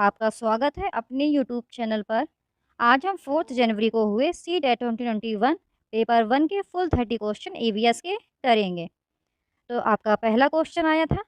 आपका स्वागत है अपने यूट्यूब चैनल पर। आज हम 4 जनवरी को हुए सी-टेट 2021 पेपर 1 के फुल 30 क्वेश्चन ईवीएस के करेंगे। तो आपका पहला क्वेश्चन आया था,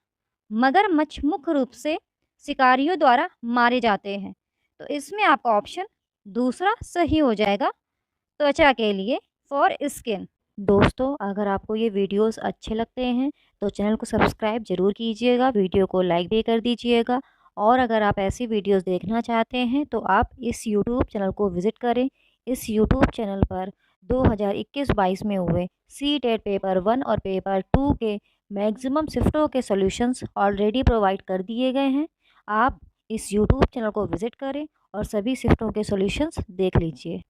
मगरमच्छ मुख्य रूप से शिकारियों द्वारा मारे जाते हैं। तो इसमें आपका ऑप्शन दूसरा सही हो जाएगा, त्वचा के लिए, फॉर स्किन। दोस्तों, अगर आपको ये वीडियोस अच्छे लगते हैं तो चैनल को सब्सक्राइब ज़रूर कीजिएगा, वीडियो को लाइक भी कर दीजिएगा। और अगर आप ऐसी वीडियोस देखना चाहते हैं तो आप इस यूट्यूब चैनल को विज़िट करें। इस यूट्यूब चैनल पर 2021-22 में हुए सी-टेट पेपर 1 और पेपर 2 के मैक्सिमम शिफ्टों के सॉल्यूशंस ऑलरेडी प्रोवाइड कर दिए गए हैं। आप इस यूट्यूब चैनल को विज़िट करें और सभी शिफ्टों के सॉल्यूशंस देख लीजिए।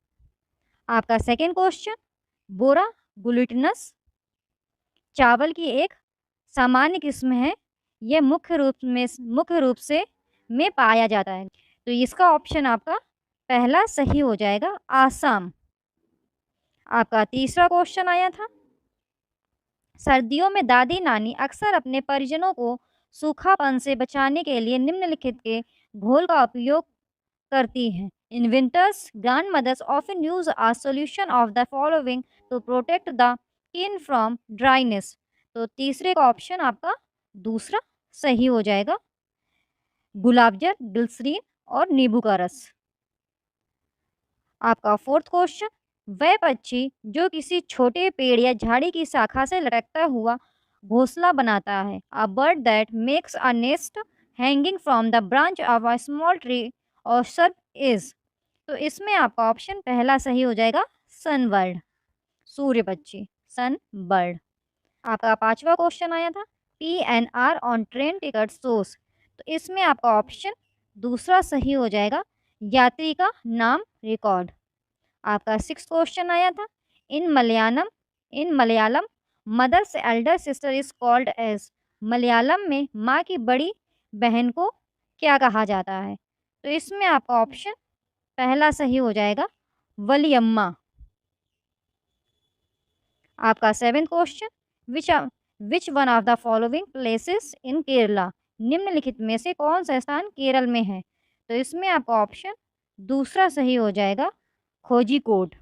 आपका सेकेंड क्वेश्चन, बोरा ग्लूटिनस चावल की एक सामान्य किस्म है। यह मुख्य रूप से में पाया जाता है। तो इसका ऑप्शन आपका पहला सही हो जाएगा, आसाम। आपका तीसरा क्वेश्चन आया था, सर्दियों में दादी नानी अक्सर अपने परिजनों को सूखापन से बचाने के लिए निम्नलिखित के घोल का उपयोग करती हैं। In winters grandmothers often use a solution of the following to protect the skin from dryness. तो तीसरे का ऑप्शन आपका दूसरा सही हो जाएगा, गुलाब जल, ग्लिसरीन और नींबू का रस। आपका फोर्थ क्वेश्चन, वह पक्षी जो किसी छोटे पेड़ या झाड़ी की शाखा से लटकता हुआ घोंसला बनाता है, a bird that makes a nest hanging from the branch of a small tree और सब इज। तो इसमें आपका ऑप्शन पहला सही हो जाएगा, सनबर्ड, सूर्य पक्षी, सनबर्ड। आपका पांचवा क्वेश्चन आया था, PNR on train ticket source. तो इसमें आपका ऑप्शन दूसरा सही हो जाएगा, यात्री का नाम रिकॉर्ड। आपका सिक्स क्वेश्चन आया था, in Malayalam mother's elder sister is called age. Malayalam में माँ की बड़ी बहन को क्या कहा जाता है? तो इसमें आपका ऑप्शन पहला सही हो जाएगा, वलियम्मा। आपका seventh question, which one of the following places in Kerala. निम्नलिखित में से कौन सा स्थान केरल में है? तो इसमें आपका ऑप्शन दूसरा सही हो जाएगा, खोजीकोड।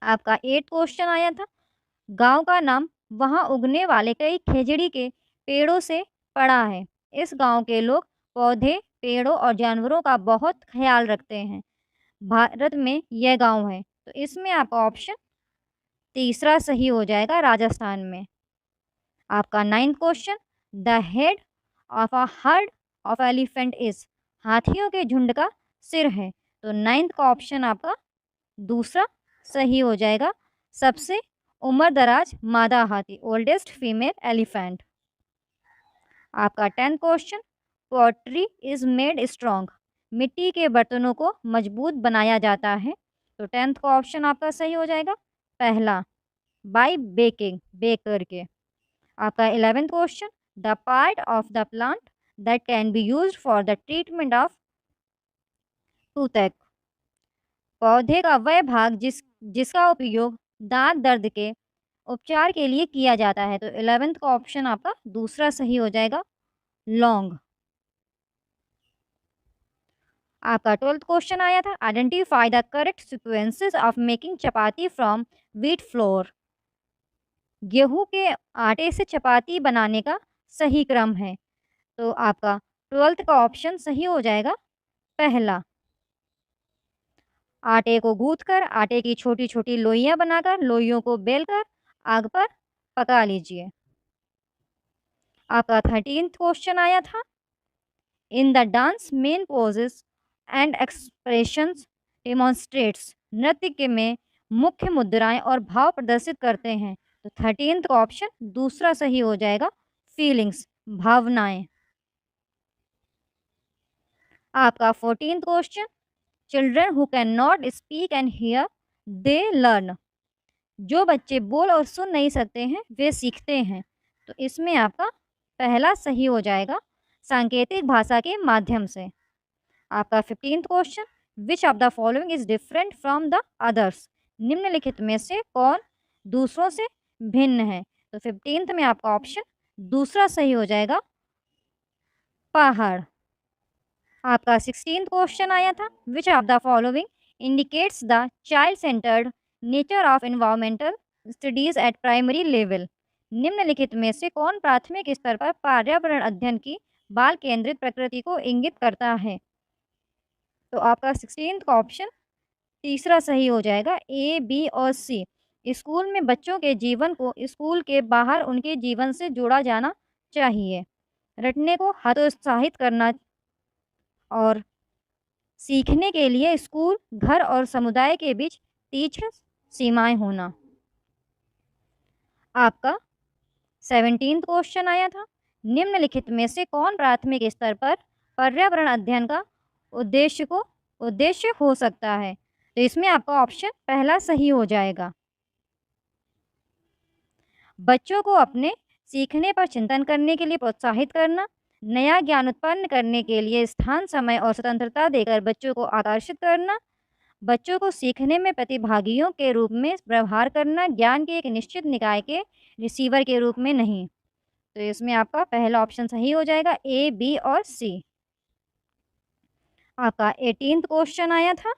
आपका एट क्वेश्चन आया था, गांव का नाम वहां उगने वाले कई खेजड़ी के पेड़ों से पड़ा है। इस गांव के लोग पौधे, पेड़ों और जानवरों का बहुत ख्याल रखते हैं। भारत में यह गांव है। तो इसमें आपका ऑप्शन तीसरा सही हो जाएगा, राजस्थान में। आपका ninth question, the head of a herd of elephant is. हाथियों के झुंड का सिर है। तो नाइन्थ का ऑप्शन आपका दूसरा सही हो जाएगा, सबसे उम्र दराज मादा हाथी, ओल्डेस्ट फीमेल एलिफेंट। आपका 10th question, pottery is made strong. मिट्टी के बर्तनों को मजबूत बनाया जाता है। तो 10th का ऑप्शन आपका सही हो जाएगा, पहला, बाय बेकिंग, बेक करके। आपका 11th question, the part of the plant that can be used for the treatment of toothache. पौधे का वह भाग जिसका उपयोग दांत दर्द के उपचार के लिए किया जाता है। तो 11th का ऑप्शन आपका दूसरा सही हो जाएगा, लौंग। आपका 12th क्वेश्चन आया था, identify the correct sequences of making chapati from wheat flour. गेहूं के आटे से चपाती बनाने का सही क्रम है। तो आपका 12th का ऑप्शन सही हो जाएगा, पहला। आटे को गूंथकर आटे की छोटी छोटी लोइयां बनाकर लोइयों को बेलकर आग पर पका लीजिए। आपका 13th क्वेश्चन आया था, in the dance main poses and expressions demonstrates. नृत्य के में मुख्य मुद्राएं और भाव प्रदर्शित करते हैं। तो 13th का ऑप्शन दूसरा सही हो जाएगा, फीलिंग्स, भावनाएं। आपका 14th question, children who can not speak and here they learn. जो बच्चे बोल और सुन नहीं सकते हैं वे सीखते हैं। तो इसमें आपका पहला सही हो जाएगा, सांकेतिक भाषा के माध्यम से। आपका 15th question, which of the following is different from the others. निम्नलिखित में से कौन दूसरों से भिन्न है? तो 15th में आपका ऑप्शन दूसरा सही हो जाएगा, पहाड़। आपका 16th क्वेश्चन आया था, which of the following indicates the child centred nature of environmental studies eight primary level. निम्नलिखित में से कौन प्राथमिक स्तर पर पर्यावरण अध्ययन की बाल केंद्रित प्रकृति को इंगित करता है? तो आपका 16th का ऑप्शन तीसरा सही हो जाएगा, ए, बी और सी। स्कूल में बच्चों के जीवन को स्कूल के बाहर उनके जीवन से जोड़ा जाना चाहिए। रटने को हतोत्साहित करना और सीखने के लिए स्कूल, घर और समुदाय के बीच तीक्ष्ण सीमाएं होना। आपका 17th क्वेश्चन आया था, निम्नलिखित में से कौन प्राथमिक स्तर पर पर्यावरण अध्ययन का उद्देश्य हो सकता है? तो इसमें आपका ऑप्शन पहला सही हो जाएगा। बच्चों को अपने सीखने पर चिंतन करने के लिए प्रोत्साहित करना, नया ज्ञान उत्पन्न करने के लिए स्थान, समय और स्वतंत्रता देकर बच्चों को आकर्षित करना, बच्चों को सीखने में प्रतिभागियों के रूप में व्यवहार करना, ज्ञान के एक निश्चित निकाय के रिसीवर के रूप में नहीं। तो इसमें आपका पहला ऑप्शन सही हो जाएगा, ए, बी और सी। आपका 18th क्वेश्चन आया था,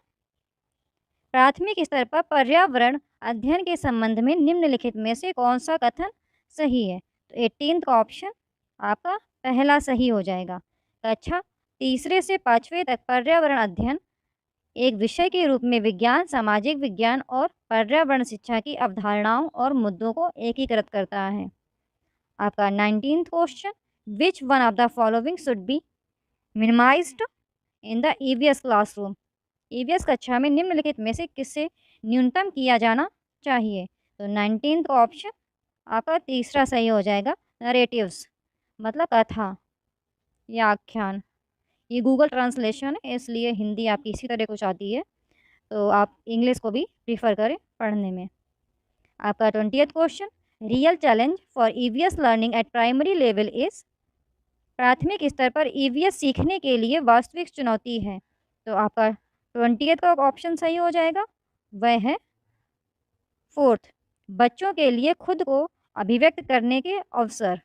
प्राथमिक स्तर पर पर्यावरण अध्ययन के संबंध में निम्नलिखित में से कौन सा कथन सही है? तो 18th का ऑप्शन आपका पहला सही हो जाएगा। कक्षा तीसरे से 5वें तक पर्यावरण अध्ययन एक विषय के रूप में विज्ञान, सामाजिक विज्ञान और पर्यावरण शिक्षा की अवधारणाओं और मुद्दों को एकीकृत करता है। आपका 19th question, which one of the following should be minimised in the EVS classroom? EVS कक्षा में निम्नलिखित में से किससे न्यूनतम किया जाना चाहिए? तो 19th का ऑप्शन आपका तीसरा सही हो जाएगा, नरेटिव्स, मतलब कथा या आख्यान। ये गूगल ट्रांसलेशन है, इसलिए हिंदी आपकी इसी तरह कुछ आती है, तो आप इंग्लिश को भी प्रीफर करें पढ़ने में। आपका 20th question, real challenge for EVS learning at primary level is? प्राथमिक स्तर पर ईवीएस सीखने के लिए वास्तविक चुनौती है। तो आपका 20th का ऑप्शन सही हो जाएगा, वह है 4th, बच्चों के लिए खुद को अभिव्यक्त करने के अवसर।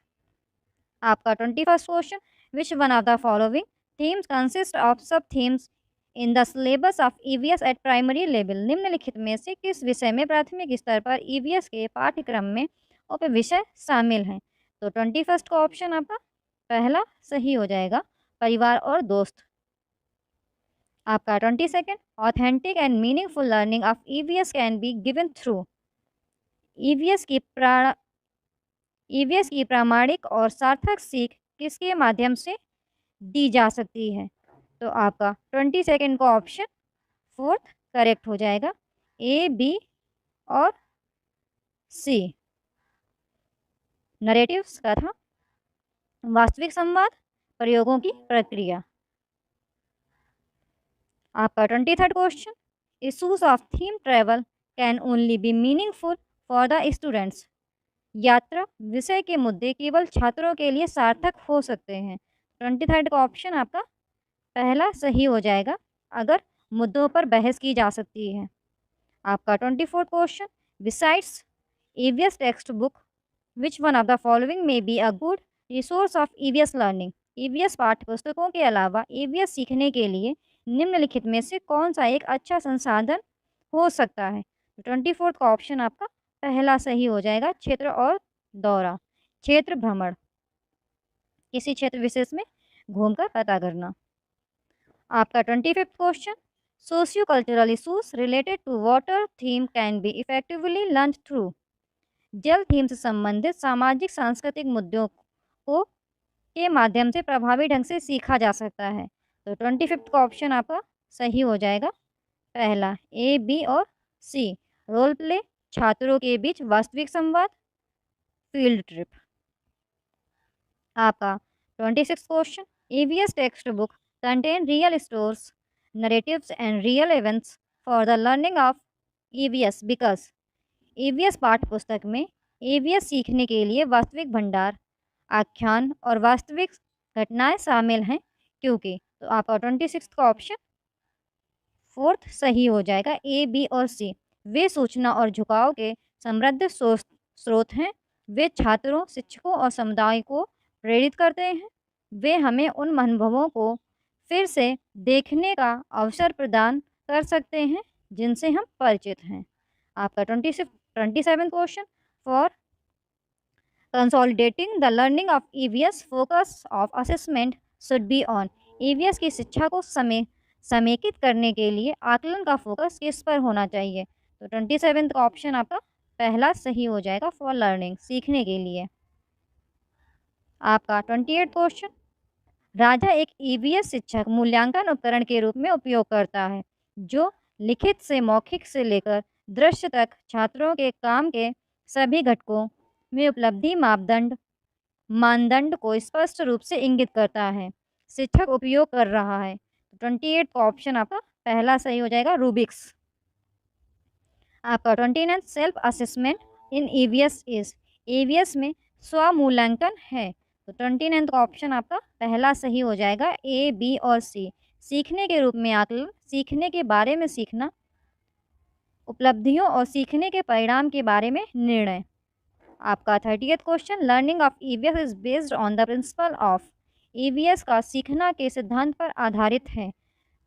आपका 21st question, which one of the following themes consist of sub themes in the syllabus of EVS at primary level? निम्नलिखित में से किस विषय में प्राथमिक स्तर पर ईवीएस के पाठ्यक्रम में उप विषय शामिल हैं? तो 21st का ऑप्शन आपका पहला सही हो जाएगा, परिवार और दोस्त। आपका 22nd, authentic and meaningful learning of EVS can be given through? EVS की प्रामाणिक और सार्थक सीख किसके माध्यम से दी जा सकती है? तो आपका 22nd का ऑप्शन 4th करेक्ट हो जाएगा, ए, बी और सी। नरेटिव्स का था वास्तविक संवाद, प्रयोगों की प्रक्रिया। आपका 23rd question, issues of theme travel can only B meaningful for the students? यात्रा विषय के मुद्दे केवल छात्रों के लिए सार्थक हो सकते हैं। 23rd का ऑप्शन आपका पहला सही हो जाएगा, अगर मुद्दों पर बहस की जा सकती है। आपका 24th question, besides EVS text book which one of the following may be a good resource of EVS learning? EVS पाठ्य पुस्तकों के अलावा ईवीएस सीखने के लिए निम्नलिखित में से कौन सा एक अच्छा संसाधन हो सकता है? 24th का ऑप्शन आपका पहला सही हो जाएगा, क्षेत्र और दौरा, क्षेत्र भ्रमण, किसी क्षेत्र विशेष में घूमकर पता करना। आपका 25th question, socio cultural issues related to water theme can be effectively learn through? जल थीम से संबंधित सामाजिक सांस्कृतिक मुद्दों को के माध्यम से प्रभावी ढंग से सीखा जा सकता है। तो 25th का ऑप्शन आपका सही हो जाएगा, पहला, ए, बी और सी, रोल प्ले, छात्रों के बीच वास्तविक संवाद, फील्ड ट्रिप। आपका 26th question, EVS text book contain real stories, narratives and real events for the learning of EVS because? EVS पाठ्य पुस्तक में ईवीएस सीखने के लिए वास्तविक भंडार, आख्यान और वास्तविक घटनाएं शामिल हैं, क्योंकि? तो आपका 26th का ऑप्शन 4th सही हो जाएगा, ए, बी और सी, वे सूचना और झुकाव के समृद्ध स्रोत हैं, वे छात्रों, शिक्षकों और समुदाय को प्रेरित करते हैं, वे हमें उन अनुभवों को फिर से देखने का अवसर प्रदान कर सकते हैं जिनसे हम परिचित हैं। आपका 27th question, for consolidating the learning of EVS focus of assessment should be on. EVS की शिक्षा को समेकित करने के लिए आकलन का फोकस किस पर होना चाहिए? तो 27th का ऑप्शन आपका पहला सही हो जाएगा, फॉर लर्निंग, सीखने के लिए। आपका 28th क्वेश्चन, राजा एक ईवीएस शिक्षक मूल्यांकन उपकरण के रूप में उपयोग करता है जो लिखित से मौखिक से लेकर दृश्य तक छात्रों के काम के सभी घटकों में उपलब्धि मानदंड को स्पष्ट रूप से इंगित करता है। शिक्षक उपयोग कर रहा है। 28 का ऑप्शन आपका पहला सही हो जाएगा, रूबिक्स। आपका 29 self assessment in EVS is. EVS में स्वमूल्यांकन है। तो 29 का ऑप्शन आपका पहला सही हो जाएगा, ए, बी और सी। सीखने के रूप में आकलन, सीखने के बारे में सीखना, उपलब्धियों और सीखने के परिणाम के बारे में निर्णय। आपका 30th question, learning of EVS is based on the principle of. EVS का सीखना के सिद्धांत पर आधारित है।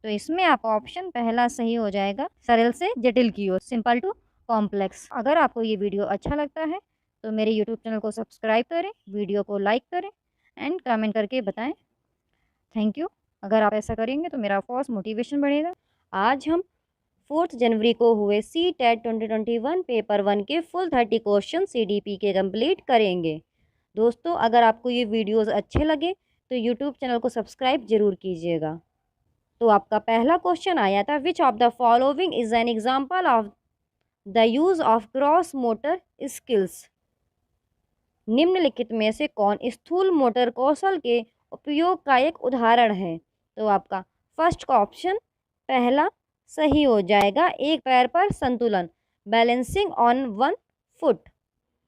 तो इसमें आपका ऑप्शन पहला सही हो जाएगा, सरल से जटिल की ओर, सिंपल टू कॉम्प्लेक्स। अगर आपको ये वीडियो अच्छा लगता है तो मेरे यूट्यूब चैनल को सब्सक्राइब करें, वीडियो को लाइक करें एंड कमेंट करके बताएं। Thank you. अगर आप ऐसा करेंगे तो मेरा ऑफकोर्स मोटिवेशन बढ़ेगा। आज हम 4 जनवरी को हुए CTET 2021 पेपर 1 के फुल 30 क्वेश्चन CDP के कंप्लीट करेंगे। दोस्तों, अगर आपको ये वीडियोस अच्छे लगे तो यूट्यूब चैनल को सब्सक्राइब जरूर कीजिएगा। तो आपका पहला क्वेश्चन आया था, which of the following is an example of the use of cross motor skills. निम्नलिखित में से कौन स्थूल मोटर कौशल के उपयोग का एक उदाहरण है? तो आपका फर्स्ट का ऑप्शन पहला सही हो जाएगा, एक पैर पर संतुलन, बैलेंसिंग ऑन वन फुट।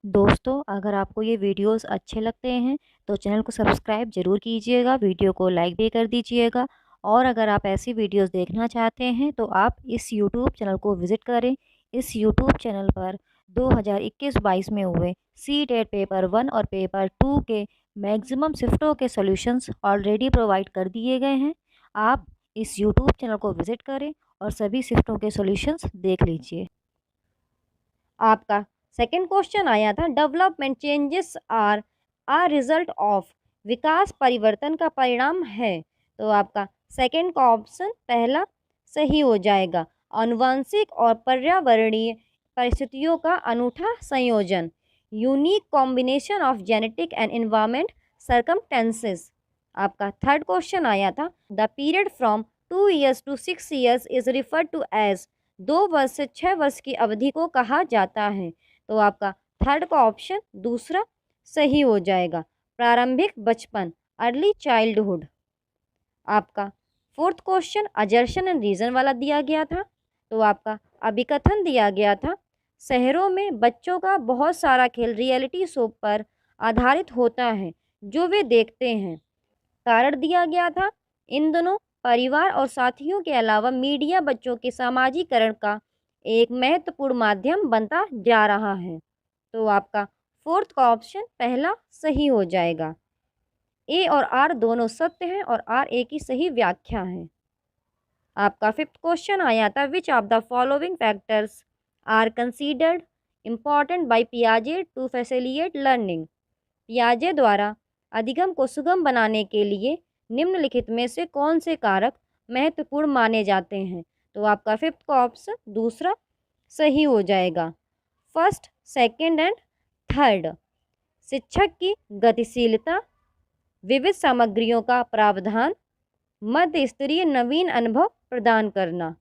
दोस्तों, अगर आपको ये वीडियोस अच्छे लगते हैं तो चैनल को सब्सक्राइब जरूर कीजिएगा, वीडियो को लाइक भी कर दीजिएगा। और अगर आप ऐसी वीडियोस देखना चाहते हैं तो आप इस यूट्यूब चैनल को विज़िट करें। इस यूट्यूब चैनल पर 2021-22 में हुए CTET पेपर 1 और पेपर 2 के मैक्सिमम शिफ्टों के सॉल्यूशंस ऑलरेडी प्रोवाइड कर दिए गए हैं। आप इस यूट्यूब चैनल को विज़िट करें और सभी शिफ्टों के सॉल्यूशंस देख लीजिए। आपका सेकंड क्वेश्चन आया था, development changes are a result of. विकास परिवर्तन का परिणाम है। तो आपका सेकंड का ऑप्शन पहला सही हो जाएगा, आनुवंशिक और पर्यावरणीय परिस्थितियों का अनूठा संयोजन, unique combination of genetic and environment circumstances. आपका थर्ड क्वेश्चन आया था, the period from 2 years to 6 years is referred to as. 2 वर्ष से 6 वर्ष की अवधि को कहा जाता है। तो आपका थर्ड का ऑप्शन दूसरा सही हो जाएगा, प्रारंभिक बचपन, अर्ली चाइल्डहुड। आपका fourth question assertion and reason वाला दिया गया था। तो आपका अभिकथन दिया गया था, शहरों में बच्चों का बहुत सारा खेल रियलिटी शो पर आधारित होता है जो वे देखते हैं। कारण दिया गया था, इन दोनों परिवार और साथियों के अलावा मीडिया बच्चों के सामाजिकरण का एक महत्वपूर्ण माध्यम बनता जा रहा है। तो आपका फोर्थ का ऑप्शन पहला सही हो जाएगा। ए और आर दोनों सत्य हैं और आर ए की सही व्याख्या है। आपका फिफ्थ क्वेश्चन आया था, which of the following factors are considered important by पियाजे टू फैसिलिटेट लर्निंग। पियाजे द्वारा अधिगम को सुगम बनाने के लिए निम्नलिखित में से कौन से कारक महत्वपूर्ण माने जाते हैं? तो आपका फिफ्थ का ऑप्शन दूसरा सही हो जाएगा, फर्स्ट, सेकंड एंड थर्ड। शिक्षक की गतिशीलता, विविध सामग्रियों का प्रावधान, मध्य स्तरीय नवीन अनुभव प्रदान करना।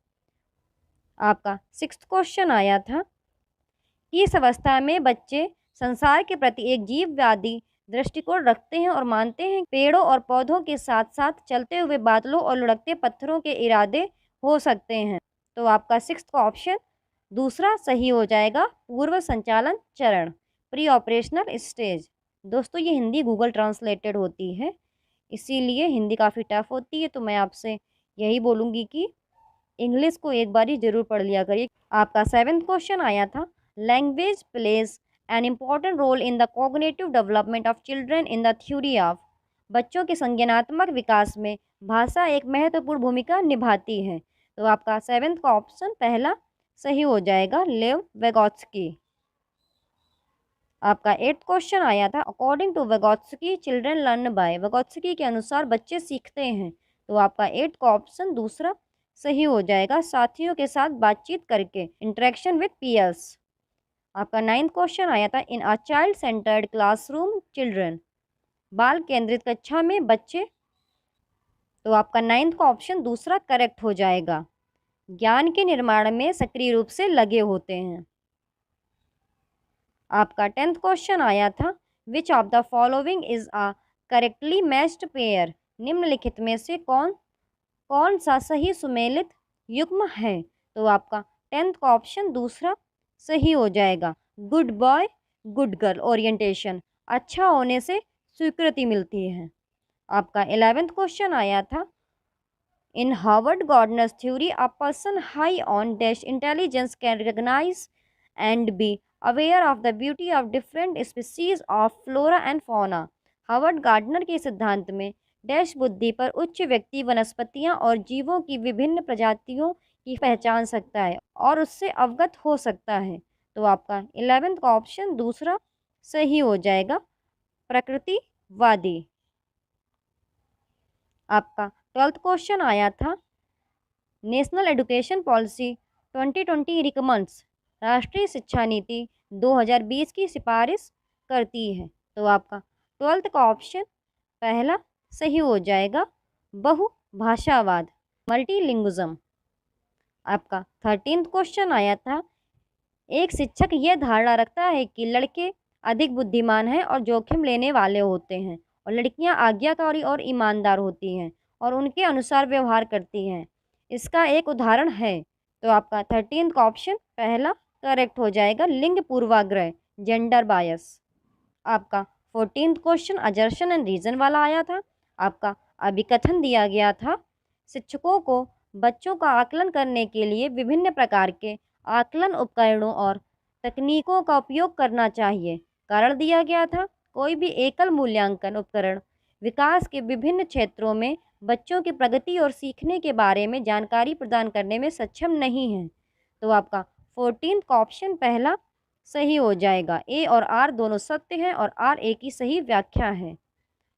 आपका सिक्स्थ क्वेश्चन आया था, किस अवस्था में बच्चे संसार के प्रति एक जीववादी दृष्टिकोण रखते हैं और मानते हैं पेड़ों और पौधों के साथ साथ चलते हुए बादलों और लुढ़कते पत्थरों के इरादे हो सकते हैं? तो आपका सिक्स्थ का ऑप्शन दूसरा सही हो जाएगा, पूर्व संचालन चरण, प्री ऑपरेशनल स्टेज। दोस्तों, ये हिंदी गूगल ट्रांसलेटेड होती है, इसीलिए हिंदी काफ़ी टफ होती है, तो मैं आपसे यही बोलूँगी कि इंग्लिश को एक बार ही ज़रूर पढ़ लिया करिए। आपका सेवेंथ क्वेश्चन आया था, language plays an important role in the cognitive development of children in the theory of. बच्चों के संज्ञानात्मक विकास में भाषा एक महत्वपूर्ण भूमिका निभाती है। तो आपका 7th का ऑप्शन पहला सही हो जाएगा, लेव वेगोत्स्की। आपका 8th क्वेश्चन आया था, according to Vygotsky children learn by. Vygotsky के अनुसार बच्चे सीखते हैं। तो आपका 8th का ऑप्शन दूसरा सही हो जाएगा, साथियों के साथ बातचीत करके, इंटरेक्शन विद पीयर्स। आपका 9th क्वेश्चन आया था, in a child centered classroom children, बाल केंद्रित कक्षा में बच्चे। तो आपका 9th का ऑप्शन दूसरा करेक्ट हो जाएगा, ज्ञान के निर्माण में सक्रिय रूप से लगे होते हैं। आपका 10th क्वेश्चन आया था, which of the following is a correctly matched pair. निम्नलिखित में से कौन सा सही सुमेलित युग्म है। तो आपका 10th का ऑप्शन दूसरा सही हो जाएगा, good boy good girl orientation, अच्छा होने से स्वीकृति मिलती है। आपका 11th क्वेश्चन आया था, in Harvard Gardner's theory a person high on dash intelligence can recognize and be aware of the beauty of different species of flora and fauna. Harvard Gardner के सिद्धांत में डैश बुद्धि पर उच्च व्यक्ति वनस्पतियां और जीवों की विभिन्न प्रजातियों की पहचान सकता है और उससे अवगत हो सकता है। तो आपका 11th का ऑप्शन दूसरा सही हो जाएगा, प्रकृतिवादी। आपका 12th क्वेश्चन आया था, नेशनल एजुकेशन पॉलिसी 2020 रिकमेंड्स, राष्ट्रीय शिक्षा नीति 2020 की सिफारिश करती है। तो आपका 12th का ऑप्शन पहला सही हो जाएगा, बहुभाषावाद, मल्टीलिंगुइज्म। आपका 13th क्वेश्चन आया था, एक शिक्षक यह धारणा रखता है कि लड़के अधिक बुद्धिमान हैं और जोखिम लेने वाले होते हैं और लड़कियां आज्ञाकारी और ईमानदार होती हैं और उनके अनुसार व्यवहार करती हैं। इसका एक उदाहरण है। तो आपका 13th का ऑप्शन पहला करेक्ट हो जाएगा, लिंग पूर्वाग्रह, जेंडर बायस। आपका 14th question assertion and reason वाला आया था। आपका अभिकथन दिया गया था, शिक्षकों को बच्चों का आकलन करने के लिए विभिन्न प्रकार के आकलन उपकरणों और तकनीकों का उपयोग करना चाहिए। कारण दिया गया था, कोई भी एकल मूल्यांकन उपकरण विकास के विभिन्न क्षेत्रों में बच्चों की प्रगति और सीखने के बारे में जानकारी प्रदान करने में सक्षम नहीं है। तो आपका 14th का ऑप्शन पहला सही हो जाएगा, ए और आर दोनों सत्य हैं और आर ए की सही व्याख्या है।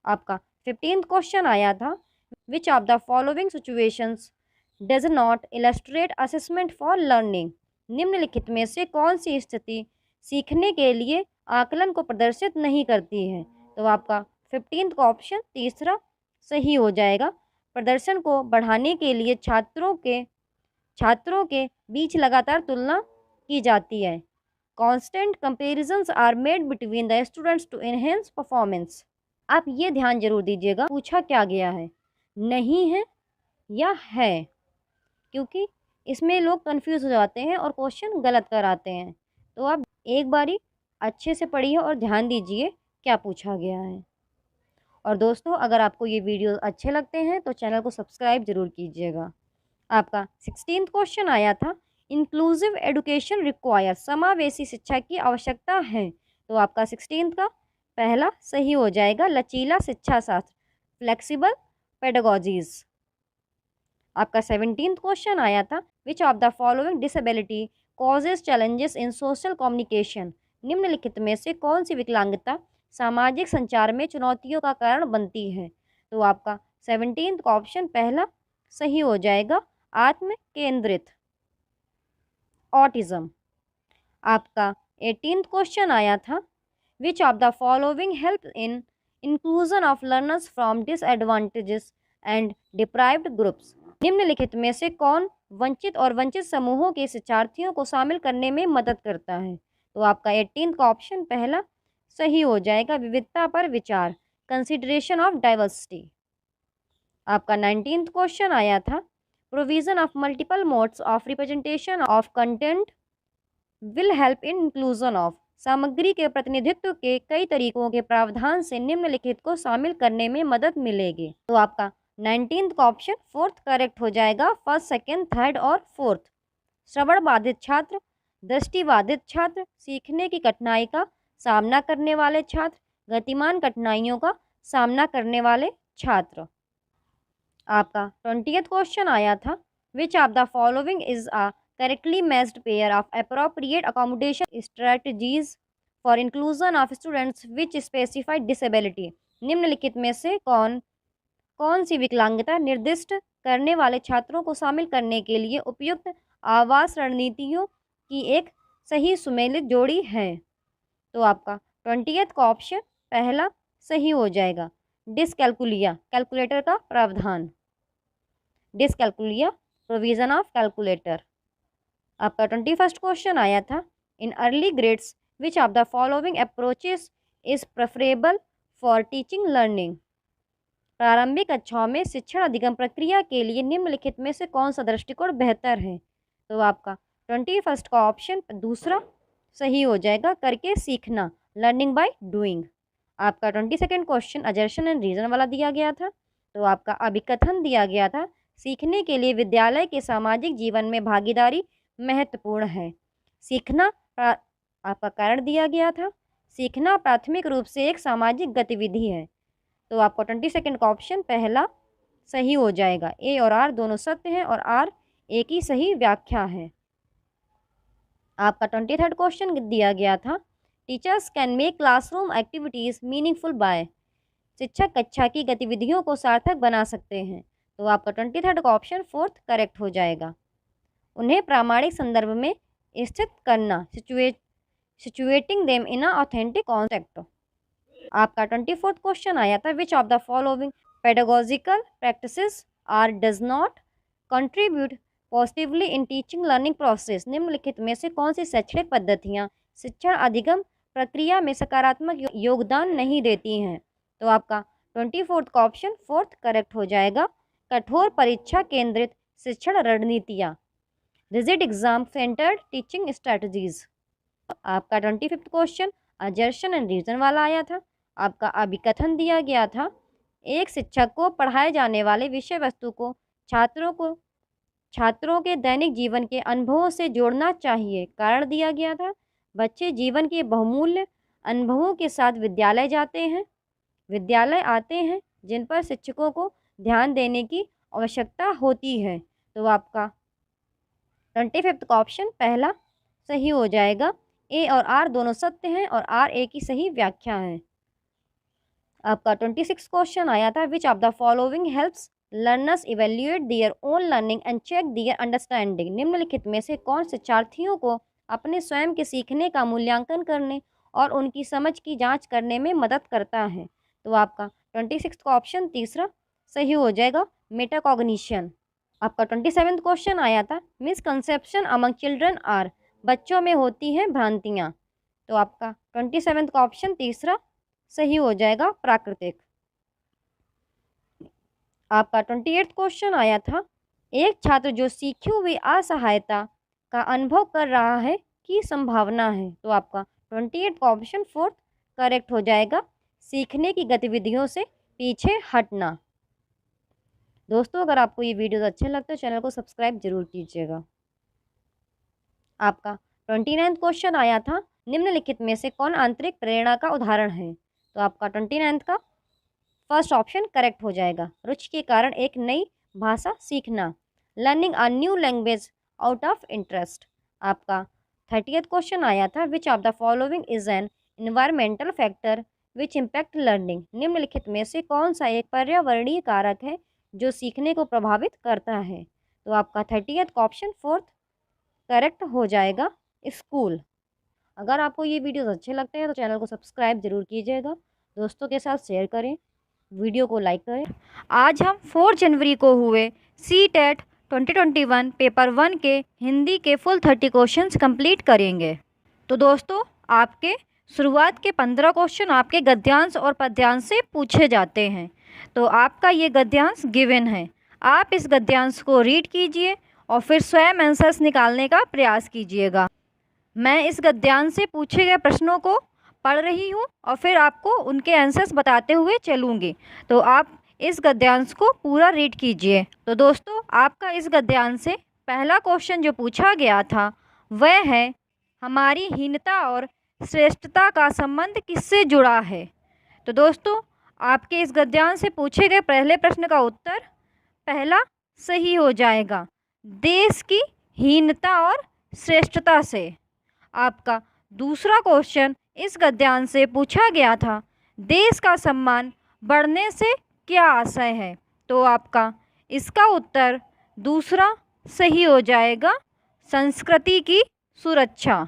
आपका 15th क्वेश्चन आया था, which of the following situations does not illustrate assessment for learning. निम्नलिखित में से कौन सी स्थिति सीखने के लिए आकलन को प्रदर्शित नहीं करती है। तो आपका 15th का ऑप्शन तीसरा सही हो जाएगा, प्रदर्शन को बढ़ाने के लिए छात्रों के बीच लगातार तुलना की जाती है। Constant comparisons are made between the students to enhance performance. आप ये ध्यान जरूर दीजिएगा, पूछा क्या गया है, नहीं है या है, क्योंकि इसमें लोग कंफ्यूज हो जाते हैं और क्वेश्चन गलत कराते हैं। तो आप एक बारी अच्छे से पढ़िए और ध्यान दीजिए क्या पूछा गया है। और दोस्तों, अगर आपको ये वीडियो अच्छे लगते हैं तो चैनल को सब्सक्राइब जरूर कीजिएगा। आपका 16th क्वेश्चन आया था, इंक्लूसिव एजुकेशन रिक्वायर, समावेशी शिक्षा की आवश्यकता है। तो आपका 16th का पहला सही हो जाएगा, लचीला शिक्षा शास्त्र, फ्लेक्सिबल पेडागोजीज। आपका 17th क्वेश्चन आया था, which of the following disability causes challenges in social communication. निम्नलिखित में से कौन सी विकलांगता सामाजिक संचार में चुनौतियों का कारण बनती है। तो आपका 17th का ऑप्शन पहला सही हो जाएगा, आत्म केंद्रित, ऑटिज्म। आपका 18th क्वेश्चन आया था, which of the following help in inclusion of learners from disadvantages and deprived groups. निम्नलिखित में से कौन वंचित और वंचित समूहों के शिक्षार्थियों को शामिल करने में मदद करता है। तो आपका 18th का ऑप्शन पहला सही हो जाएगा, विविधता पर विचार, कंसिडरेशन ऑफ डाइवर्सिटी। आपका 19th क्वेश्चन आया था, provision of multiple modes of representation of content will help in inclusion of. सामग्री के प्रतिनिधित्व के कई तरीकों के प्रावधान से निम्नलिखित को शामिल करने में मदद मिलेगी। तो आपका 19th का ऑप्शन फोर्थ करेक्ट हो जाएगा, फर्स्ट, सेकेंड, थर्ड और फोर्थ। श्रवण बाधित छात्र, दृष्टिबाधित छात्र, सीखने की कठिनाई का सामना करने वाले छात्र, गतिमान कठिनाइयों का सामना करने वाले छात्र। आपका 20th क्वेश्चन आया था, which of the following is a correctly matched pair of appropriate accommodation strategies for inclusion of students which specified disability. निम्नलिखित में से कौन सी विकलांगता निर्दिष्ट करने वाले छात्रों को शामिल करने के लिए उपयुक्त आवास रणनीतियों की एक सही सुमेलित जोड़ी है। तो आपका 20th का ऑप्शन पहला सही हो जाएगा, डिसकैलकुलिया, कैलकुलेटर का प्रावधान, डिसकैलकुलिया, प्रोविजन ऑफ कैलकुलेटर। आपका 21st क्वेश्चन आया था, in early grades which of the following approaches is preferable for teaching learning. प्रारंभिक कक्षाओं में शिक्षण अधिगम प्रक्रिया के लिए निम्नलिखित में से कौन सा दृष्टिकोण बेहतर है। तो आपका 21st का ऑप्शन दूसरा सही हो जाएगा, करके सीखना, लर्निंग बाय डूइंग। आपका 22nd question assertion and reason वाला दिया गया था। तो आपका अभिकथन दिया गया था, सीखने के लिए विद्यालय के सामाजिक जीवन में भागीदारी महत्वपूर्ण है। सीखना आपका कारण दिया गया था, सीखना प्राथमिक रूप से एक सामाजिक गतिविधि है। तो आपका 22nd का ऑप्शन पहला सही हो जाएगा। ए और आर दोनों सत्य हैं और आर ए की सही व्याख्या है। आपका 23rd क्वेश्चन दिया गया था, teachers can make classroom activities meaningful by. शिक्षक कक्षा की गतिविधियों को सार्थक बना सकते हैं। तो आपका 23rd का ऑप्शन फोर्थ करेक्ट हो जाएगा। उन्हें प्रामाणिक संदर्भ में स्थित करना, situating them in a authentic context. आपका 24th क्वेश्चन आया था, which of the following pedagogical practices are does not contribute positively in teaching learning process. निम्नलिखित में से कौन सी शैक्षणिक पद्धतियाँ शिक्षण अधिगम प्रक्रिया में सकारात्मक योगदान नहीं देती हैं। तो आपका 24th का ऑप्शन फोर्थ करेक्ट हो जाएगा, कठोर परीक्षा केंद्रित शिक्षण रणनीतियाँ, rigid exam centred teaching strategies. आपका 25th question assertion and reason वाला आया था। आपका अभिकथन दिया गया था, एक शिक्षक को पढ़ाए जाने वाले विषय वस्तु को छात्रों के दैनिक जीवन के अनुभवों से जोड़ना चाहिए। कारण दिया गया था, बच्चे जीवन के बहुमूल्य अनुभवों के साथ विद्यालय आते हैं जिन पर शिक्षकों को ध्यान देने की आवश्यकता होती है। तो आपका 25th का ऑप्शन पहला सही हो जाएगा। ए और आर दोनों सत्य हैं और आर ए की सही व्याख्या है। आपका 26 क्वेश्चन आया था, which of the following helps learners evaluate their own learning and check their understanding. निम्नलिखित में से कौन शिक्षार्थियों को अपने स्वयं के सीखने का मूल्यांकन करने और उनकी समझ की जांच करने में मदद करता है। तो आपका 26 का ऑप्शन तीसरा सही हो जाएगा, मेटाकॉग्निशन। आपका 27th क्वेश्चन आया था, मिसकंसेप्शन अमंग चिल्ड्रन आर। बच्चों में होती हैं भ्रांतियाँ। तो आपका 27th का ऑप्शन तीसरा सही हो जाएगा, प्राकृतिक। आपका 28th क्वेश्चन आया था, एक छात्र जो सीखी हुई असहायता का अनुभव कर रहा है की संभावना है। तो आपका 28 का ऑप्शन फोर्थ करेक्ट हो जाएगा, सीखने की गतिविधियों से पीछे हटना। दोस्तों, अगर आपको ये वीडियोस अच्छे लगते हैं चैनल को सब्सक्राइब जरूर कीजिएगा। आपका 29th क्वेश्चन आया था, निम्नलिखित में से कौन आंतरिक प्रेरणा का उदाहरण है। तो आपका 29th का फर्स्ट ऑप्शन करेक्ट हो जाएगा, रुचि के कारण एक नई भाषा सीखना, learning a new language out of interest. आपका 30th क्वेश्चन आया था, which of the following is an environmental factor which impact learning. निम्नलिखित में से कौन सा एक पर्यावरणीय कारक है जो सीखने को प्रभावित करता है। तो आपका 30th का ऑप्शन फोर्थ करेक्ट हो जाएगा, स्कूल। अगर आपको ये वीडियोस अच्छे लगते हैं तो चैनल को सब्सक्राइब जरूर कीजिएगा, दोस्तों के साथ शेयर करें, वीडियो को लाइक करें। आज हम 4 जनवरी को हुए CTET 2021 पेपर 1 के हिंदी के फुल 30 क्वेश्चंस कंप्लीट करेंगे। तो दोस्तों, आपके शुरुआत के 15 क्वेश्चन आपके गद्यांश और पद्यांश से पूछे जाते हैं। तो आपका ये गद्यांश गिवन है, आप इस गद्यांश को रीड कीजिए और फिर स्वयं आंसर्स निकालने का प्रयास कीजिएगा। मैं इस गद्यांश से पूछे गए प्रश्नों को पढ़ रही हूँ और फिर आपको उनके आंसर्स बताते हुए चलूँगी, तो आप इस गद्यांश को पूरा रीड कीजिए। तो दोस्तों, आपका इस गद्यांश से पहला क्वेश्चन जो पूछा गया था वह है, हमारी हीनता और श्रेष्ठता का संबंध किससे जुड़ा है। तो दोस्तों, आपके इस गद्यांश से पूछे गए पहले प्रश्न का उत्तर पहला सही हो जाएगा, देश की हीनता और श्रेष्ठता से। आपका दूसरा क्वेश्चन इस गद्यांश से पूछा गया था, देश का सम्मान बढ़ने से क्या आशय है? तो आपका इसका उत्तर दूसरा सही हो जाएगा, संस्कृति की सुरक्षा।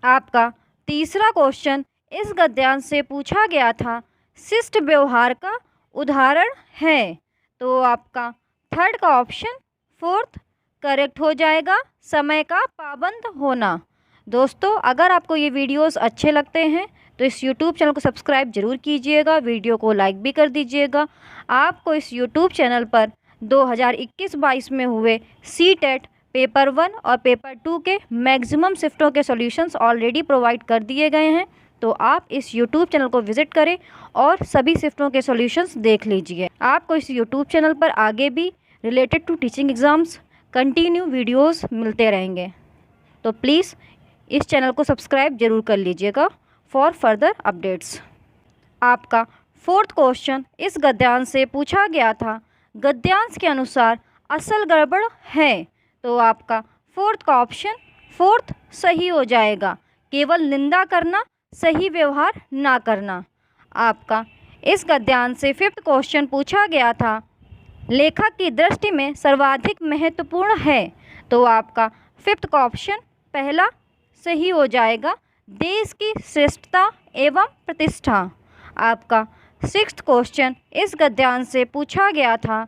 आपका तीसरा क्वेश्चन इस गद्यांश से पूछा गया था, शिष्ट व्यवहार का उदाहरण है? तो आपका थर्ड का ऑप्शन फोर्थ करेक्ट हो जाएगा, समय का पाबंद होना। दोस्तों, अगर आपको ये वीडियोस अच्छे लगते हैं तो इस YouTube चैनल को सब्सक्राइब जरूर कीजिएगा, वीडियो को लाइक भी कर दीजिएगा। आपको इस YouTube चैनल पर 2021-22 में हुए CTET पेपर 1 और पेपर 2 के मैक्सिमम शिफ्टों के सॉल्यूशंस ऑलरेडी प्रोवाइड कर दिए गए हैं, तो आप इस YouTube चैनल को विज़िट करें और सभी शिफ्टों के सॉल्यूशंस देख लीजिए। आपको इस YouTube चैनल पर आगे भी related to teaching exams continue videos मिलते रहेंगे, तो प्लीज़ इस चैनल को सब्सक्राइब जरूर कर लीजिएगा फॉर फर्दर अपडेट्स। आपका फोर्थ क्वेश्चन इस गद्यांश से पूछा गया था, गद्यांश के अनुसार असल गड़बड़ है? तो आपका फोर्थ का ऑप्शन फोर्थ सही हो जाएगा, केवल निंदा करना, सही व्यवहार ना करना। आपका इस गद्यांश से फिफ्थ क्वेश्चन पूछा गया था, लेखक की दृष्टि में सर्वाधिक महत्वपूर्ण है? तो आपका फिफ्थ का ऑप्शन पहला सही हो जाएगा, देश की श्रेष्ठता एवं प्रतिष्ठा। आपका सिक्स्थ क्वेश्चन इस गद्यांश से पूछा गया था,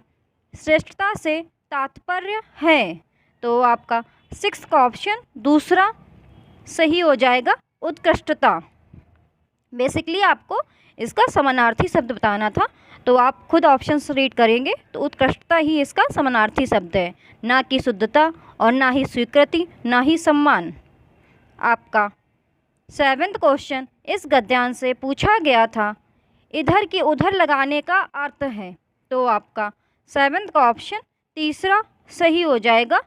श्रेष्ठता से तात्पर्य है? तो आपका सिक्स्थ का ऑप्शन दूसरा सही हो जाएगा, उत्कृष्टता। बेसिकली आपको इसका समानार्थी शब्द बताना था, तो आप खुद ऑप्शंस रीड करेंगे तो उत्कृष्टता ही इसका समानार्थी शब्द है, ना कि शुद्धता और ना ही स्वीकृति, ना ही सम्मान। आपका सेवेंथ क्वेश्चन इस गद्यांश से पूछा गया था, इधर की उधर लगाने का अर्थ है? तो आपका सेवेंथ का ऑप्शन तीसरा सही हो जाएगा,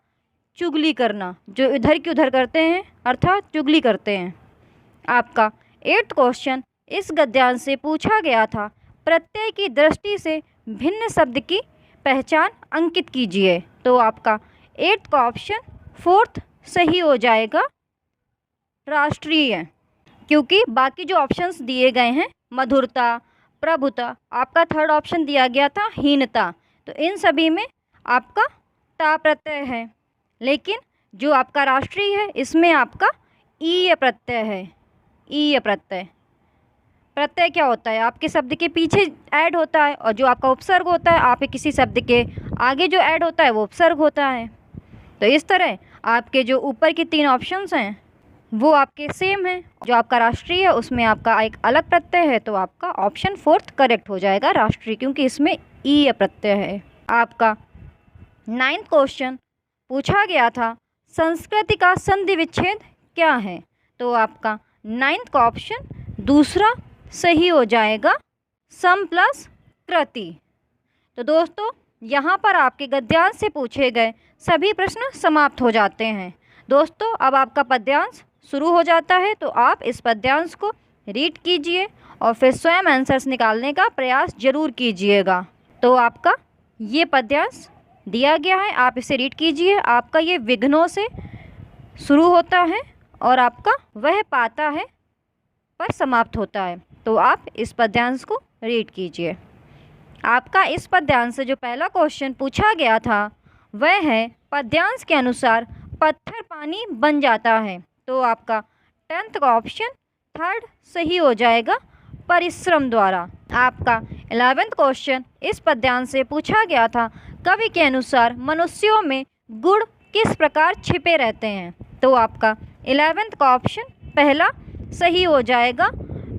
चुगली करना, जो इधर की उधर करते हैं अर्थात चुगली करते हैं। आपका एट्थ क्वेश्चन इस गद्यांश से पूछा गया था, प्रत्यय की दृष्टि से भिन्न शब्द की पहचान अंकित कीजिए। तो आपका एट्थ का ऑप्शन फोर्थ सही हो जाएगा, राष्ट्रीय, क्योंकि बाकी जो ऑप्शंस दिए गए हैं मधुरता, प्रभुता, आपका थर्ड ऑप्शन दिया गया था हीनता, तो इन सभी में आपका ता प्रत्यय है, लेकिन जो आपका राष्ट्रीय है इसमें आपका ईय प्रत्यय है। ईय प्रत्यय, प्रत्यय क्या होता है? आपके शब्द के पीछे ऐड होता है, और जो आपका उपसर्ग होता है आपके किसी शब्द के आगे जो ऐड होता है वो उपसर्ग होता है। तो इस तरह आपके जो ऊपर के तीन ऑप्शंस हैं वो आपके सेम हैं। जो आपका राष्ट्रीय है उसमें आपका एक अलग प्रत्यय है, तो आपका ऑप्शन फोर्थ करेक्ट हो जाएगा, राष्ट्रीय, क्योंकि इसमें ईय प्रत्यय है। आपका नाइन्थ क्वेश्चन पूछा गया था, संस्कृति का संधि विच्छेद क्या है? तो आपका नाइन्थ का ऑप्शन दूसरा सही हो जाएगा, सम प्लस कृति। तो दोस्तों, यहाँ पर आपके गद्यांश से पूछे गए सभी प्रश्न समाप्त हो जाते हैं। दोस्तों, अब आपका पद्यांश शुरू हो जाता है, तो आप इस पद्यांश को रीड कीजिए और फिर स्वयं आंसर्स निकालने का प्रयास जरूर कीजिएगा। तो आपका ये पद्यांश दिया गया है, आप इसे रीड कीजिए। आपका ये विघ्नों से शुरू होता है और आपका वह पाता है पर समाप्त होता है। तो आप इस पद्यांश को रीड कीजिए। आपका इस पद्यांश से जो पहला क्वेश्चन पूछा गया था वह है, पद्यांश के अनुसार पत्थर पानी बन जाता है? तो आपका 10th का ऑप्शन थर्ड सही हो जाएगा, परिश्रम द्वारा। आपका 11th क्वेश्चन इस पद्यांश से पूछा गया था, कवि के अनुसार मनुष्यों में गुण किस प्रकार छिपे रहते हैं? तो आपका 11th का ऑप्शन पहला सही हो जाएगा,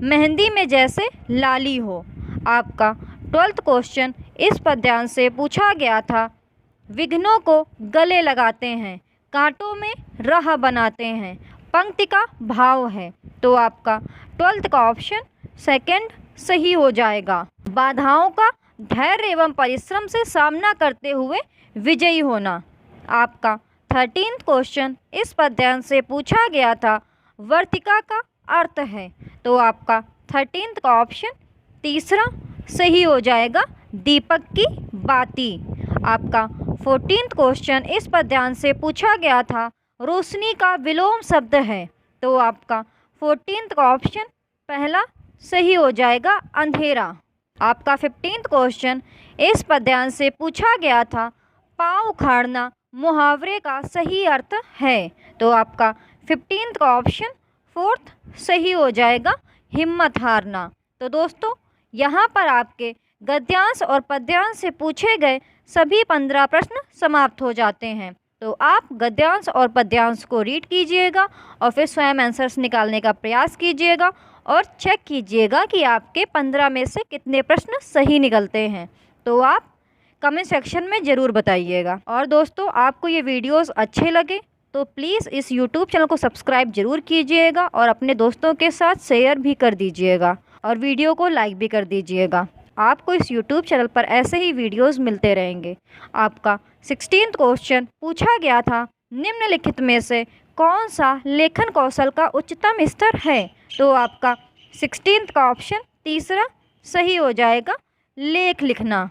मेहंदी में जैसे लाली हो। आपका 12th क्वेश्चन इस पद्यांश से पूछा गया था, विघ्नों को गले लगाते हैं, कांटों में राह बनाते हैं, पंक्ति का भाव है। तो आपका 12th का ऑप्शन सेकंड सही हो जाएगा, बाधाओं का धैर्य एवं परिश्रम से सामना करते हुए विजयी होना। आपका 13th क्वेश्चन इस पद्यांश से पूछा गया था, वर्तिका का अर्थ है? तो आपका 13th का ऑप्शन तीसरा सही हो जाएगा दीपक की बाती। आपका 14th क्वेश्चन इस पर ध्यान से पूछा गया था, रोशनी का विलोम शब्द है। तो आपका 14th का ऑप्शन पहला सही हो जाएगा अंधेरा। आपका 15th क्वेश्चन इस पर ध्यान से पूछा गया था, पाँव उखाड़ना मुहावरे का सही अर्थ है। तो आपका 15th का ऑप्शन 4th सही हो जाएगा हिम्मत हारना। तो दोस्तों यहाँ पर आपके गद्यांश और पद्यांश से पूछे गए सभी 15 प्रश्न समाप्त हो जाते हैं। तो आप गद्यांश और पद्यांश को रीड कीजिएगा और फिर स्वयं आंसर्स निकालने का प्रयास कीजिएगा और चेक कीजिएगा कि आपके 15 में से कितने प्रश्न सही निकलते हैं। तो आप कमेंट सेक्शन में ज़रूर बताइएगा। और दोस्तों आपको ये वीडियोस अच्छे लगे तो प्लीज़ इस यूट्यूब चैनल को सब्सक्राइब ज़रूर कीजिएगा और अपने दोस्तों के साथ शेयर भी कर दीजिएगा और वीडियो को लाइक भी कर दीजिएगा। आपको इस यूट्यूब चैनल पर ऐसे ही वीडियोस मिलते रहेंगे। आपका 16th क्वेश्चन पूछा गया था, निम्नलिखित में से कौन सा लेखन कौशल का उच्चतम स्तर है। तो आपका 16th का ऑप्शन तीसरा सही हो जाएगा लेख लिखना।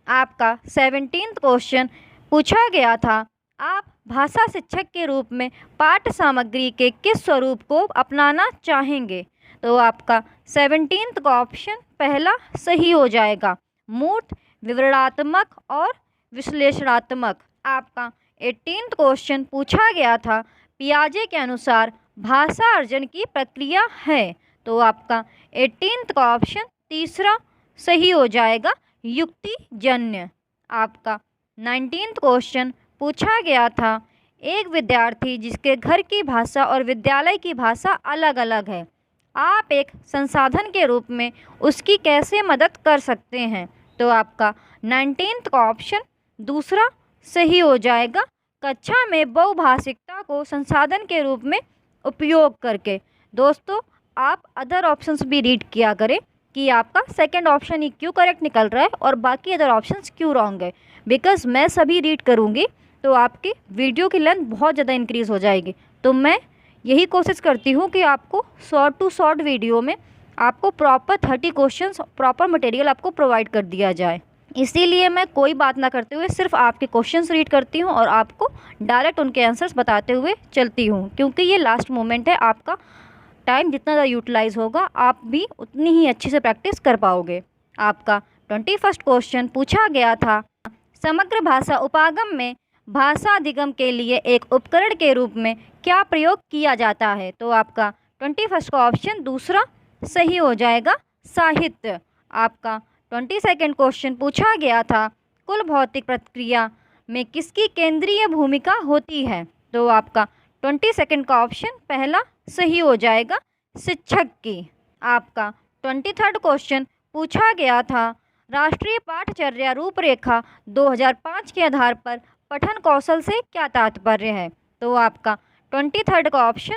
आपका 17th क्वेश्चन पूछा गया था, आप भाषा शिक्षक के रूप में पाठ्य सामग्री के किस स्वरूप को अपनाना चाहेंगे। तो आपका 17th का ऑप्शन पहला सही हो जाएगा मूर्त, विवरणात्मक और विश्लेषणात्मक। आपका 18th क्वेश्चन पूछा गया था, पियाजे के अनुसार भाषा अर्जन की प्रक्रिया है। तो आपका 18th का ऑप्शन तीसरा सही हो जाएगा युक्ति जन्य। आपका 19th क्वेश्चन पूछा गया था, एक विद्यार्थी जिसके घर की भाषा और विद्यालय की भाषा अलग अलग है, आप एक संसाधन के रूप में उसकी कैसे मदद कर सकते हैं। तो आपका 19th का ऑप्शन दूसरा सही हो जाएगा कक्षा में बहुभाषिकता को संसाधन के रूप में उपयोग करके। दोस्तों आप अदर ऑप्शंस भी रीड किया करें कि आपका सेकंड ऑप्शन ही क्यों करेक्ट निकल रहा है और बाकी अदर ऑप्शंस क्यों रॉन्ग है। बिकॉज़ मैं सभी रीड करूँगी तो आपकी वीडियो की लेंथ बहुत ज़्यादा इंक्रीज़ हो जाएगी। तो मैं यही कोशिश करती हूँ कि आपको शॉर्ट टू शॉर्ट वीडियो में आपको प्रॉपर 30 क्वेश्चंस प्रॉपर मटेरियल आपको प्रोवाइड कर दिया जाए। इसीलिए मैं कोई बात ना करते हुए सिर्फ आपके क्वेश्चंस रीड करती हूँ और आपको डायरेक्ट उनके आंसर्स बताते हुए चलती हूँ, क्योंकि ये लास्ट मोमेंट है। आपका टाइम जितना ज़्यादा यूटिलाइज़ होगा आप भी उतनी ही अच्छे से प्रैक्टिस कर पाओगे। आपका 21st क्वेश्चन पूछा गया था, समग्र भाषा उपागम में भाषा अधिगम के लिए एक उपकरण के रूप में क्या प्रयोग किया जाता है। तो आपका 21st का ऑप्शन दूसरा सही हो जाएगा साहित्य। आपका 22nd क्वेश्चन पूछा गया था, कुल भौतिक प्रक्रिया में किसकी केंद्रीय भूमिका होती है। तो आपका 22nd का ऑप्शन पहला सही हो जाएगा शिक्षक की। आपका 23rd क्वेश्चन पूछा गया था, राष्ट्रीय पाठचर्या रूपरेखा 2005 के आधार पर पठन कौशल से क्या तात्पर्य है। तो आपका 23rd का ऑप्शन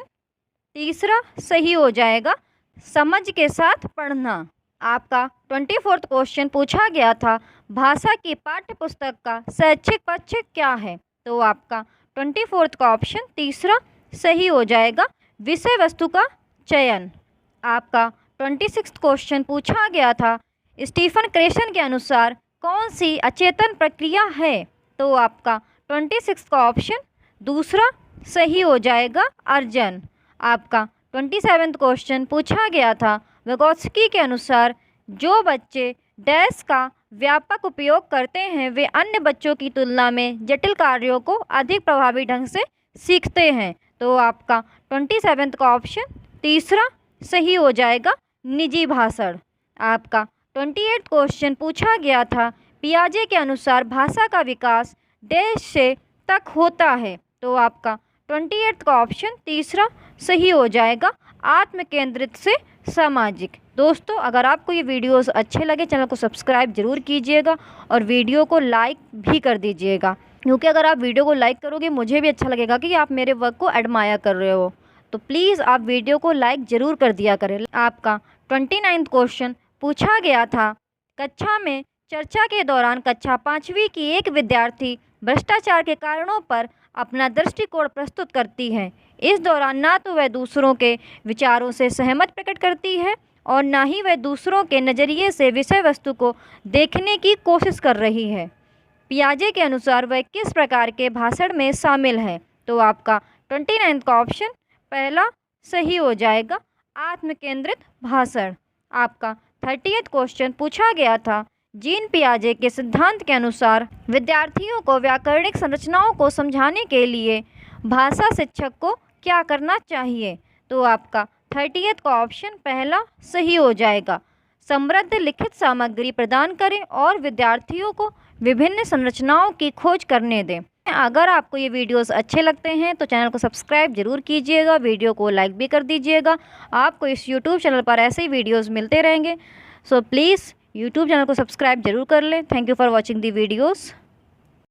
तीसरा सही हो जाएगा समझ के साथ पढ़ना। आपका 24th क्वेश्चन पूछा गया था, भाषा की पाठ्य पुस्तक का शैक्षिक पक्ष क्या है। तो आपका 24th का ऑप्शन तीसरा सही हो जाएगा विषय वस्तु का चयन। आपका 26th क्वेश्चन पूछा गया था, स्टीफन क्रेशन के अनुसार कौन सी अचेतन प्रक्रिया है। तो आपका 26 का ऑप्शन दूसरा सही हो जाएगा अर्जन। आपका 27th क्वेश्चन पूछा गया था, विगोत्स्की के अनुसार जो बच्चे डैश का व्यापक उपयोग करते हैं वे अन्य बच्चों की तुलना में जटिल कार्यों को अधिक प्रभावी ढंग से सीखते हैं। तो आपका 27th का ऑप्शन तीसरा सही हो जाएगा निजी भाषण। आपका 28th क्वेश्चन पूछा गया था, पियाजे के अनुसार भाषा का विकास डैश से तक होता है। तो आपका 28th का ऑप्शन तीसरा सही हो जाएगा आत्म केंद्रित से सामाजिक। दोस्तों अगर आपको ये वीडियोस अच्छे लगे चैनल को सब्सक्राइब जरूर कीजिएगा और वीडियो को लाइक भी कर दीजिएगा, क्योंकि अगर आप वीडियो को लाइक करोगे मुझे भी अच्छा लगेगा कि आप मेरे वर्क को एडमायर कर रहे हो। तो प्लीज़ आप वीडियो को लाइक ज़रूर कर दिया करें। आपका 29th क्वेश्चन पूछा गया था, कक्षा में चर्चा के दौरान कक्षा 5वीं की एक विद्यार्थी भ्रष्टाचार के कारणों पर अपना दृष्टिकोण प्रस्तुत करती है। इस दौरान ना तो वह दूसरों के विचारों से सहमत प्रकट करती है और ना ही वह दूसरों के नज़रिए से विषय वस्तु को देखने की कोशिश कर रही है। पियाजे के अनुसार वह किस प्रकार के भाषण में शामिल है? तो आपका 29 का ऑप्शन पहला सही हो जाएगा, आत्मकेंद्रित भाषण। आपका 30th क्वेश्चन पूछा गया था, जीन पियाजे के सिद्धांत के अनुसार विद्यार्थियों को व्याकरणिक संरचनाओं को समझाने के लिए भाषा शिक्षक को क्या करना चाहिए? तो आपका 30th का ऑप्शन पहला सही हो जाएगा, समृद्ध लिखित सामग्री प्रदान करें और विद्यार्थियों को विभिन्न संरचनाओं की खोज करने दें। अगर आपको ये वीडियोस अच्छे लगते हैं तो चैनल को सब्सक्राइब जरूर कीजिएगा, वीडियो को लाइक भी कर दीजिएगा। आपको इस यूट्यूब चैनल पर ऐसे ही वीडियोस मिलते रहेंगे, सो प्लीज़ यूट्यूब चैनल को सब्सक्राइब जरूर कर लें। Thank you for watching the videos.